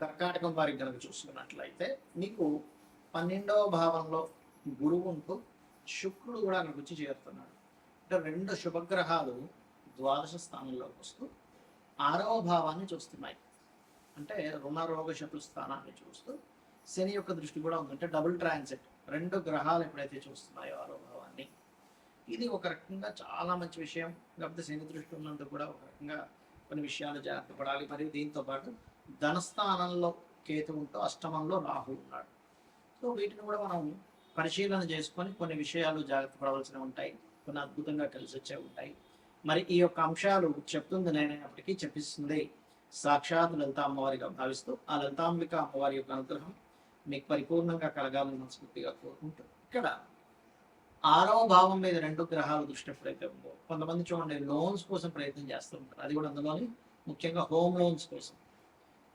కర్కాటకం వారికి కనుక చూసుకున్నట్లయితే మీకు 12వ భావంలో గురువు ఉంటూ శుక్రుడు కూడా అక్కడికి వచ్చి చేరుతున్నాడు. అంటే రెండు శుభగ్రహాలు ద్వాదశ స్థానంలోకి వస్తూ 6వ భావాన్ని చూస్తున్నాయి. అంటే రుణరోగ శత్రు స్థానాన్ని చూస్తూ శని యొక్క దృష్టి కూడా ఉంది. అంటే డబుల్ ట్రాన్సిట్, రెండు గ్రహాలు ఎప్పుడైతే చూస్తున్నాయో 6వ భావాన్ని, ఇది ఒక రకంగా చాలా మంచి విషయం. కాకపోతే శని దృష్టి ఉన్నందుకు కూడా ఒక రకంగా కొన్ని విషయాలు జాగ్రత్త పడాలి. మరియు దీంతో పాటు ధనస్థానంలో కేతు ఉంటూ అష్టమంలో రాహు ఉన్నాడు. సో వీటిని కూడా మనం పరిశీలన చేసుకొని కొన్ని విషయాలు జాగ్రత్త పడవలసినవి ఉంటాయి, కొన్ని అద్భుతంగా కలిసి వచ్చే ఉంటాయి. మరి ఈ యొక్క అంశాలు చెప్తుంది నేనైనప్పటికీ చెప్పిస్తుంది సాక్షాత్ లలిత అమ్మవారిగా భావిస్తూ ఆ లలితాంబిక అమ్మవారి యొక్క అనుగ్రహం మీకు పరిపూర్ణంగా కలగాలని మనస్ఫూర్తిగా కోరుకుంటూ, ఇక్కడ 6వ భావం మీద రెండు గ్రహాలు దృష్టి ఎప్పుడైతే ఉందో, కొంతమంది చూడండి లోన్స్ కోసం ప్రయత్నం చేస్తూ ఉంటారు. అది కూడా అందులోని ముఖ్యంగా హోమ్ లోన్స్ కోసం.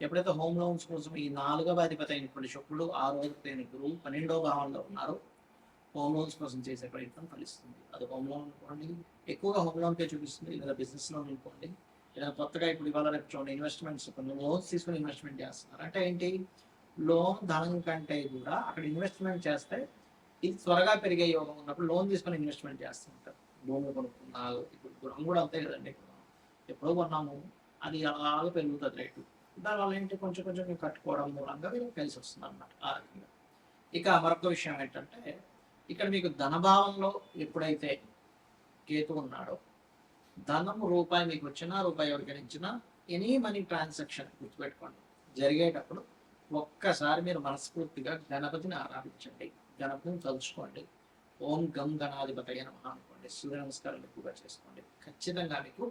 ఎప్పుడైతే హోమ్ లోన్స్ కోసం ఈ 4వ అధిపతి అయినటువంటి శుక్రుడు, 6వ అధిపతి అయిన గురువు 12వ భావంలో ఉన్నారో, హోమ్ లోన్స్ కోసం చేసే ప్రయత్నం ఫలిస్తుంది. అది హోమ్ లోన్ అనుకోండి, ఎక్కువగా హోమ్ లోన్కే చూపిస్తుంది, లేదా బిజినెస్ లోన్ అనుకోండి, లేదా కొత్తగా ఇప్పుడు ఇవాళ రేపు చూడండి ఇన్వెస్ట్మెంట్స్, కొన్ని లోన్స్ తీసుకుని ఇన్వెస్ట్మెంట్ చేస్తున్నారు. అంటే ఏంటి, లోన్ ధనం కంటే కూడా అక్కడ ఇన్వెస్ట్మెంట్ చేస్తే ఇది త్వరగా పెరిగే యోగం ఉన్నప్పుడు లోన్ తీసుకొని ఇన్వెస్ట్మెంట్ చేస్తుంటారు. భూమి కొనుక్కున్నారు, ఇప్పుడు గృహం కూడా అంతే కదండి. ఎప్పుడో కొన్నాము, అది అలాగే పెరుగుతుంది రేటు. దానివల్ల ఏంటి, కొంచెం కొంచెం కట్టుకోవడం మూలంగా కలిసి వస్తుంది అన్నమాట ఆ రకంగా. ఇక మరొక విషయం ఏంటంటే, ఇక్కడ మీకు ధనభావంలో ఎప్పుడైతే కేతు ఉన్నాడో, ధనం రూపాయి మీకు వచ్చినా, రూపాయి ఎవరికైనా ఇచ్చినా, ఎనీ మనీ ట్రాన్సాక్షన్ గుర్తుపెట్టుకోండి, జరిగేటప్పుడు ఒక్కసారి మీరు మనస్ఫూర్తిగా గణపతిని ఆరాధించండి, గణపతిని తలుచుకోండి, ఓం గం గణాధిపతయ నమః అనుకోండి, సూర్య నమస్కారాలు ఎక్కువగా చేసుకోండి. ఖచ్చితంగా మీకు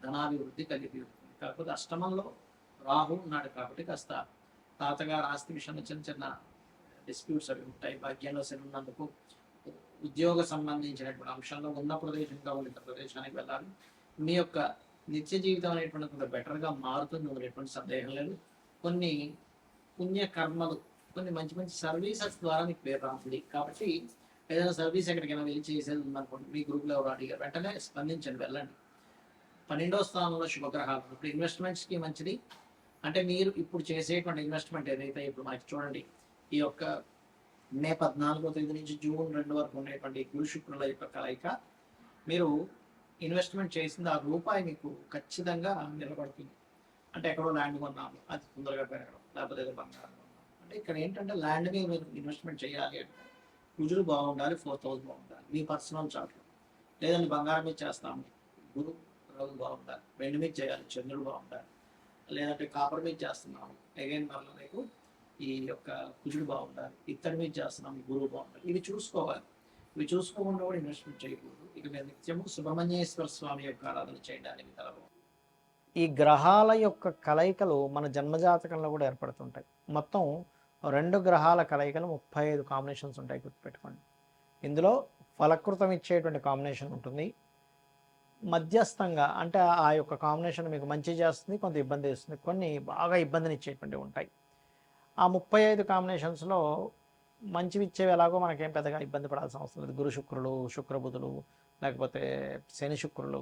ధనాభివృద్ధి కలిగి తీరుతుంది. కాకపోతే అష్టమంలో రాహు ఉన్నాడు కాబట్టి కాస్త తాతగారు ఆస్తి విషయంలో చిన్న చిన్న డిస్ప్యూట్స్ అవి ఉంటాయి. భాగ్యంలో శని ఉన్నందుకు ఉద్యోగ సంబంధించినటువంటి అంశంలో ఉన్న ప్రదేశంగా ఉన్న ఇతర ప్రదేశానికి వెళ్ళాలి. మీ యొక్క నిత్య జీవితం అనేటువంటి కొంత బెటర్గా మారుతుంది, అనేటువంటి సందేహం లేదు. కొన్ని పుణ్యకర్మలు, కొన్ని మంచి మంచి సర్వీసెస్ ద్వారా మీకు పేరు రాస్తుంది. కాబట్టి ఏదైనా సర్వీస్ ఎక్కడికైనా వెళ్ళి చేసేది ఉందనుకోండి, మీ గ్రూప్లో ఎవరు అడిగారు, వెంటనే స్పందించండి, వెళ్ళండి. 12వ స్థానంలో శుభగ్రహాలు ఇప్పుడు ఇన్వెస్ట్మెంట్స్కి మంచిది. అంటే మీరు ఇప్పుడు చేసేటువంటి ఇన్వెస్ట్మెంట్ ఏదైతే ఇప్పుడు మనకి చూడండి, ఈ యొక్క మే 14వ తేదీ నుంచి జూన్ 2 వరకు ఉండేటువంటి గురు శుక్రుల యొక్క కలయిక, మీరు ఇన్వెస్ట్మెంట్ చేసింది ఆ రూపాయి మీకు ఖచ్చితంగా నిలబడుతుంది. అంటే ఎక్కడో ల్యాండ్ కొన్నాము, అది తొందరగా పెరగడం, లేకపోతే ఏదో బంగారం కొన్నాము. అంటే ఇక్కడ ఏంటంటే ల్యాండ్ మీద మీరు ఇన్వెస్ట్మెంట్ చేయాలి అంటే కుజులు బాగుండాలి, 4th హౌస్ బాగుండాలి, మీ పర్సనల్ చార్ట్లో. లేదంటే బంగారం మీద చేస్తాము, గురు రోజు బాగుండాలి. వెండి మీద చేయాలి, చంద్రుడు బాగుండాలి. లేదంటే కాపర్ మీద చేస్తున్నాము, అగైన్ మళ్ళీ మీకు ఈ యొక్క కుజుడు బాగుండాలి. ఇత్తడి మీద చేస్తున్నాము, గురువు బాగుండాలి. ఇవి చూసుకోవాలి. ఇవి చూసుకోకుండా కూడా ఇన్వెస్ట్మెంట్ చేయకూడదు. ఇక మీరు నిత్యము సుబ్రహ్మణ్యేశ్వర స్వామి యొక్క ఆరాధన చేయడానికి తలబో. ఈ గ్రహాల యొక్క కలయికలు మన జన్మజాతకంలో కూడా ఏర్పడుతుంటాయి. మొత్తం 2 గ్రహాల కలయికలు 35 కాంబినేషన్స్ ఉంటాయి, గుర్తుపెట్టుకోండి. ఇందులో ఫలకృతం ఇచ్చేటువంటి కాంబినేషన్ ఉంటుంది, మధ్యస్థంగా అంటే ఆ యొక్క కాంబినేషన్ మీకు మంచి చేస్తుంది, కొంత ఇబ్బంది ఇస్తుంది, కొన్ని బాగా ఇబ్బందిని ఇచ్చేటువంటివి ఉంటాయి. ఆ 35 కాంబినేషన్స్లో మంచివి ఇచ్చేవి ఎలాగో మనకేం పెద్దగా ఇబ్బంది పడాల్సిన అవసరం లేదు. గురు శుక్రులు, శుక్రబుధులు, లేకపోతే శని శుక్రులు,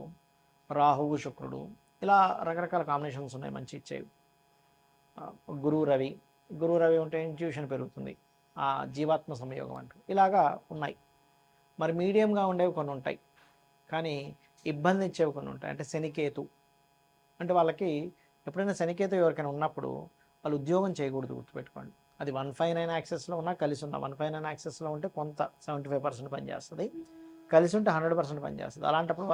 రాహువు శుక్రుడు, ఇలా రకరకాల కాంబినేషన్స్ ఉన్నాయి మంచి ఇచ్చేవి. గురువు రవి, గురువు రవి ఉంటే ఇంట్యూషన్ పెరుగుతుంది, ఆ జీవాత్మ సంయోగం అంటూ ఇలాగా ఉన్నాయి. మరి మీడియంగా ఉండేవి కొన్ని ఉంటాయి, కానీ ఇబ్బంది ఇచ్చేవి కొన్ని ఉంటాయి. అంటే శనికేతు, అంటే వాళ్ళకి ఎప్పుడైనా శనికేతు ఎవరికైనా ఉన్నప్పుడు వాళ్ళు ఉద్యోగం చేయకూడదు, గుర్తుపెట్టుకోండి. అది 159 యాక్సెస్లో ఉన్నా, కలిసి ఉన్న 159 యాక్సెస్లో ఉంటే కొంత 75% పనిచేస్తుంది, కలిసి ఉంటే 100% పనిచేస్తుంది. అలాంటప్పుడు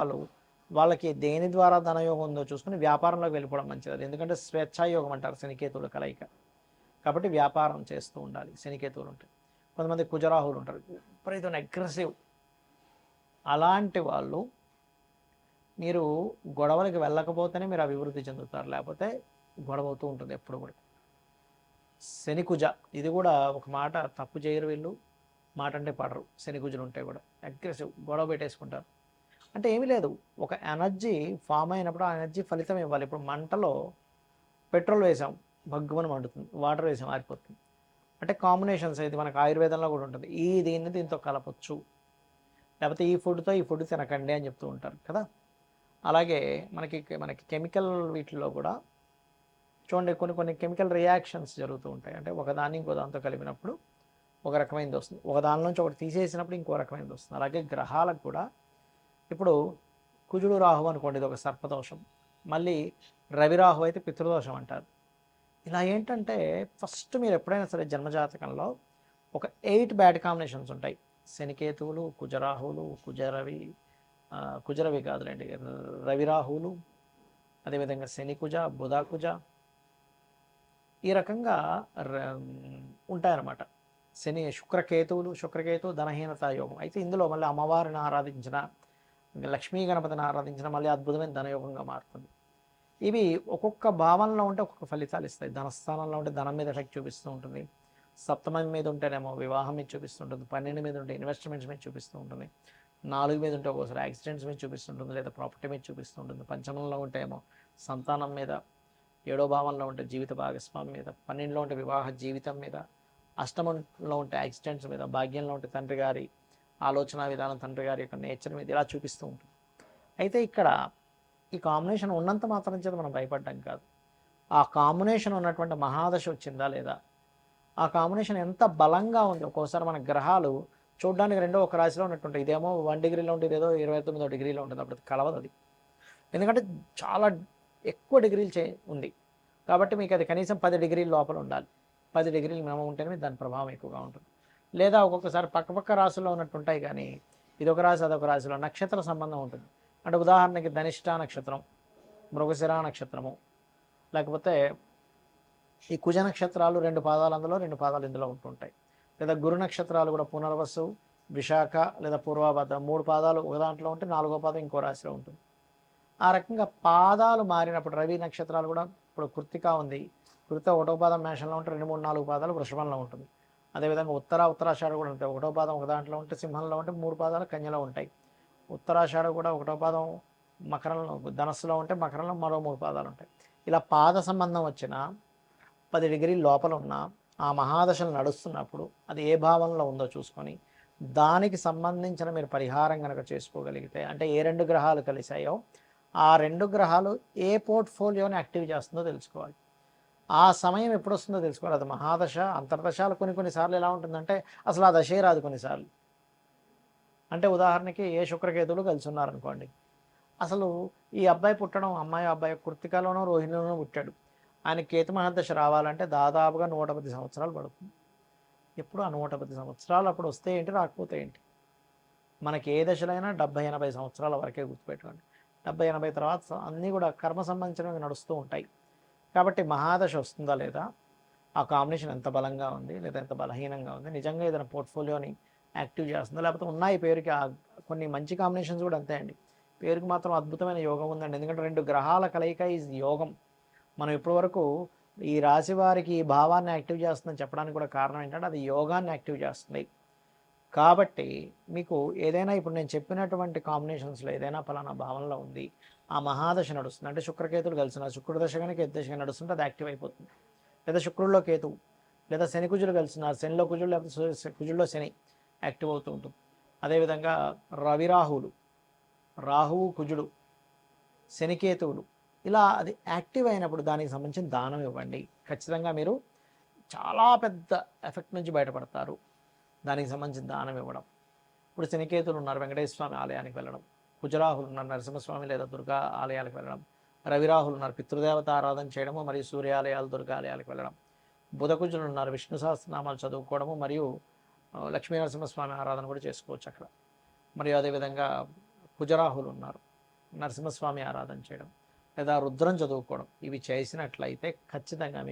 వాళ్ళకి దేని ద్వారా ధనయోగం ఉందో చూసుకుని వ్యాపారంలోకి వెళ్ళిపోవడం మంచిది. ఎందుకంటే స్వేచ్ఛాయోగం అంటారు శనికేతువుల కలయిక. కాబట్టి వ్యాపారం చేస్తూ ఉండాలి శనికేతువులు ఉంటాయి. కొంతమంది కుజరాహులు ఉంటారు, విపరీతమైన అగ్రెసివ్. అలాంటి వాళ్ళు మీరు గొడవలకి వెళ్ళకపోతేనే మీరు అభివృద్ధి చెందుతారు, లేకపోతే గొడవ అవుతూ ఉంటుంది ఎప్పుడు కూడా. శనికుజ, ఇది కూడా ఒక మాట తప్పు చేయరు వీళ్ళు, మాట అంటే పడరు. శనికుజులు ఉంటే కూడా అగ్రెసివ్, గొడవ పెట్టేసుకుంటారు. అంటే ఏమీ లేదు, ఒక ఎనర్జీ ఫామ్ అయినప్పుడు ఆ ఎనర్జీ ఫలితం ఇవ్వాలి. ఇప్పుడు మంటలో పెట్రోల్ వేసాం, భగ్గుమని మండుతుంది, వాటర్ వేసాం, ఆరిపోతుంది. అంటే కాంబినేషన్స్ అయితే మనకు ఆయుర్వేదంలో కూడా ఉంటుంది, ఈ దీన్ని దీంతో కలపచ్చు, లేకపోతే ఈ ఫుడ్తో ఈ ఫుడ్ తినకండి అని చెప్తూ ఉంటారు కదా. అలాగే మనకి కెమికల్ వీటిల్లో కూడా చూడండి కొన్ని కొన్ని కెమికల్ రియాక్షన్స్ జరుగుతూ ఉంటాయి. అంటే ఒకదాన్ని ఇంకో దాంతో కలిపినప్పుడు ఒక రకమైనది వస్తుంది, ఒక దాని నుంచి ఒకటి తీసేసినప్పుడు ఇంకో రకమైనది వస్తుంది. అలాగే గ్రహాలకు కూడా ఇప్పుడు కుజుడు రాహు అనుకోండి, ఇది ఒక సర్పదోషం. మళ్ళీ రవి రాహు అయితే పితృదోషం అంటారు. ఇలా ఏంటంటే ఫస్ట్ మీరు ఎప్పుడైనా సరే జన్మజాతకంలో ఒక 8 బ్యాడ్ కాంబినేషన్స్ ఉంటాయి. శనికేతువులు, కుజరాహువులు, కుజరవి కాదులేండి, రవిరాహువులు, అదేవిధంగా శని కుజ, బుధ కుజ, ఈ రకంగా ఉంటాయన్నమాట. శుక్రకేతువు ధనహీనత యోగం. అయితే ఇందులో మళ్ళీ అమ్మవారిని ఆరాధించిన, లక్ష్మీ గణపతిని ఆరాధించిన మళ్ళీ అద్భుతమైన ధనయోగంగా మారుతుంది. ఇవి ఒక్కొక్క భావనలో ఉంటే ఒక్కొక్క ఫలితాలు ఇస్తాయి. ధనస్థానంలో ఉంటే ధనం మీద ఎఫెక్ట్ చూపిస్తూ ఉంటుంది, సప్తమం మీద ఉంటేనేమో వివాహం మీద చూపిస్తుంటుంది, 12 మీద ఉంటే ఇన్వెస్ట్మెంట్స్ మీద చూపిస్తూ ఉంటుంది, 4 మీద ఉంటే ఒక్కోసారి యాక్సిడెంట్స్ మీద చూపిస్తుంటుంది, లేదా ప్రాపర్టీ మీద చూపిస్తుంటుంది, పంచమంలో ఉంటే ఏమో సంతానం మీద, 7వ భావంలో ఉంటే జీవిత భాగస్వామి మీద, 12లో ఉంటే వివాహ జీవితం మీద, అష్టమంలో ఉంటే యాక్సిడెంట్స్ మీద, భాగ్యంలో ఉంటే తండ్రి గారి ఆలోచన విధానం, తండ్రి గారి యొక్క నేచర్ మీద ఇలా చూపిస్తూ ఉంటుంది. అయితే ఇక్కడ ఈ కాంబినేషన్ ఉన్నంత మాత్రం చేత మనం భయపడ్డం కాదు, ఆ కాంబినేషన్ ఉన్నటువంటి మహాదశ వచ్చిందా లేదా, ఆ కాంబినేషన్ ఎంత బలంగా ఉంది. ఒక్కోసారి మన గ్రహాలు చూడడానికి రెండో ఒక రాశిలో ఉన్నట్టుంటాయి. ఇదేమో 1 డిగ్రీలో ఉంటుంది, ఏదో 29 డిగ్రీలో ఉంటుంది, అప్పుడు కలవదు అది. ఎందుకంటే చాలా ఎక్కువ డిగ్రీలు ఉంది కాబట్టి మీకు అది కనీసం 10 డిగ్రీల లోపల ఉండాలి. 10 డిగ్రీలు మినిమం ఉంటేనే దాని ప్రభావం ఎక్కువగా ఉంటుంది. లేదా ఒక్కొక్కసారి పక్కపక్క రాశుల్లో ఉన్నట్టుంటాయి, కానీ ఇదొక రాశి అదొక రాశిలో నక్షత్ర సంబంధం ఉంటుంది. అంటే ఉదాహరణకి ధనిష్ట నక్షత్రం, మృగశిర నక్షత్రము, లేకపోతే ఈ కుజ నక్షత్రాలు 2 పాదాలు అందులో 2 పాదాలు ఇందులో ఉంటుంటాయి. లేదా గురు నక్షత్రాలు కూడా పునర్వసు, విశాఖ లేదా పూర్వభద్ర 3 పాదాలు ఒక దాంట్లో ఉంటే 4వ పాదం ఇంకో రాశిలో ఉంటుంది. ఆ రకంగా పాదాలు మారినప్పుడు రవి నక్షత్రాలు కూడా, ఇప్పుడు కృత్తిక ఉంది, కృతిక 1వ పాదం మేషంలో ఉంటే 2, 3, 4 పాదాలు వృషభంలో ఉంటుంది. అదేవిధంగా ఉత్తరాషాఢ కూడా ఉంటాయి, 1వ పాదం ఒక దాంట్లో ఉంటే సింహంలో ఉంటే 3 పాదాలు కన్యలో ఉంటాయి. ఉత్తరాషాఢ కూడా 1వ పాదం మకరంలో, ధనస్సులో ఉంటే మకరంలో మరో 3 పాదాలు ఉంటాయి. ఇలా పాద సంబంధం వచ్చిన 10 డిగ్రీల లోపల ఉన్న ఆ మహాదశలు నడుస్తున్నప్పుడు అది ఏ భావంలో ఉందో చూసుకొని దానికి సంబంధించిన మీరు పరిహారం కనుక చేసుకోగలిగితే, అంటే ఏ 2 గ్రహాలు కలిశాయో ఆ 2 గ్రహాలు ఏ పోర్ట్ఫోలియోని యాక్టివ్ చేస్తుందో తెలుసుకోవాలి. ఆ సమయం ఎప్పుడు వస్తుందో తెలుసుకోవాలి. అది మహాదశ, అంతర్దశాలు కొన్నిసార్లు ఎలా ఉంటుందంటే అసలు ఆ దశే రాదు కొన్నిసార్లు. అంటే ఉదాహరణకి ఏ శుక్రకేతువులు కలిసి ఉన్నారనుకోండి, అసలు ఈ అబ్బాయి పుట్టడం, అబ్బాయి కృత్తికలోనో రోహిణిలోనో పుట్టాడు, ఆయన కేతు మహాదశ రావాలంటే దాదాపుగా 110 సంవత్సరాలు పడుతుంది. ఎప్పుడు ఆ 110 సంవత్సరాలు అప్పుడు వస్తే ఏంటి, రాకపోతే ఏంటి. మనకి ఏ దశలైనా 70-80 సంవత్సరాల వరకే గుర్తుపెట్టుకోండి. 70-80 తర్వాత అన్నీ కూడా కర్మ సంబంధించినవి నడుస్తూ ఉంటాయి. కాబట్టి మహాదశ వస్తుందా లేదా, ఆ కాంబినేషన్ ఎంత బలంగా ఉంది లేదా ఎంత బలహీనంగా ఉంది, నిజంగా ఏదైనా పోర్ట్ఫోలియోని యాక్టివ్ చేస్తుందా, లేకపోతే ఉన్నాయి పేరుకి కొన్ని మంచి కాంబినేషన్స్ కూడా అంతే అండి. పేరుకి మాత్రం అద్భుతమైన యోగం ఉందండి. ఎందుకంటే 2 గ్రహాల కలయిక ఈజ్ యోగం. మనం ఇప్పటివరకు ఈ రాశి వారికి ఈ భావాన్ని యాక్టివ్ చేస్తుందని చెప్పడానికి కూడా కారణం ఏంటంటే అది యోగాన్ని యాక్టివ్ చేస్తుంది. కాబట్టి మీకు ఏదైనా ఇప్పుడు నేను చెప్పినటువంటి కాంబినేషన్స్లో ఏదైనా ఫలానా భావనలో ఉంది, ఆ మహాదశ నడుస్తుంది, అంటే శుక్రకేతులు కలిసిన శుక్రుడు దశ కానీ కేతు దశ నడుస్తుంటే అది యాక్టివ్ అయిపోతుంది. లేదా శుక్రుల్లో కేతువు, లేదా శని కుజులు కలిసినారు, శనిలో కుజులు లేకపోతే కుజుల్లో శని యాక్టివ్ అవుతూ ఉంటుంది. అదేవిధంగా రాహువు కుజుడు, శనికేతువులు, ఇలా అది యాక్టివ్ అయినప్పుడు దానికి సంబంధించిన దానం ఇవ్వండి. ఖచ్చితంగా మీరు చాలా పెద్ద ఎఫెక్ట్ నుంచి బయటపడతారు. దానికి సంబంధించిన దానం ఇవ్వడం. ఇప్పుడు శనికేతులు ఉన్నారు, వెంకటేశ్వర స్వామి ఆలయానికి వెళ్ళడం. కుజరాహులు ఉన్నారు, నరసింహస్వామి లేదా దుర్గా ఆలయాలకు వెళ్ళడం. రవిరాహులు ఉన్నారు, పితృదేవత ఆరాధన చేయడము మరియు సూర్యాలయాలు, దుర్గా ఆలయాలకు వెళ్ళడం. బుధకుజులు ఉన్నారు, విష్ణు సహస్రనామాలు చదువుకోవడము మరియు లక్ష్మీ నరసింహస్వామి ఆరాధన కూడా చేసుకోవచ్చు అక్కడ. మరియు అదేవిధంగా కుజరాహులు ఉన్నారు, నరసింహస్వామి ఆరాధన చేయడం లేదా రుద్రం చదువుకోవడం. ఇవి చేసినట్లయితే ఖచ్చితంగా మీకు